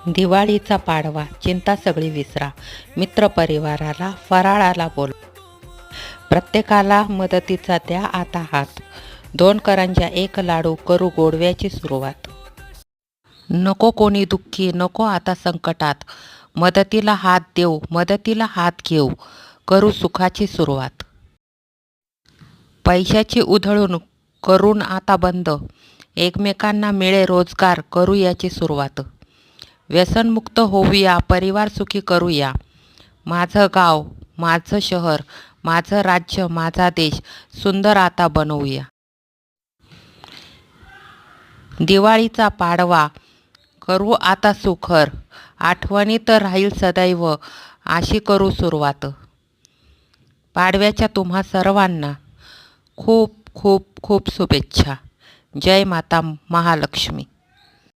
दिवाळीचा पाडवा, चिंता सगळी विसरा. मित्रपरिवाराला फराळाला बोल. प्रत्येकाला मदतीचा द्या आता हात. 2 करंज्या 1 लाडू करू गोडव्याची सुरुवात. नको कोणी दुःखी, नको आता संकटात. मदतीला हात देऊ, मदतीला हात घेऊ. करू सुखाची सुरुवात. पैशाची उधळून करून आता बंद. एकमेकांना मिळे रोजगार, करू याची सुरुवात. व्यसनमुक्त होऊया, परिवार सुखी करूया. माझं गाव, माझं शहर, माझं राज्य, माझा देश सुंदर आता बनवूया. दिवाळीचा पाडवा करू आता सुखर. आठवणीत राहील सदैव, अशी करू सुरुवात. पाडव्याच्या तुम्हा सर्वांना खूप खूप खूप शुभेच्छा. जय माता महालक्ष्मी.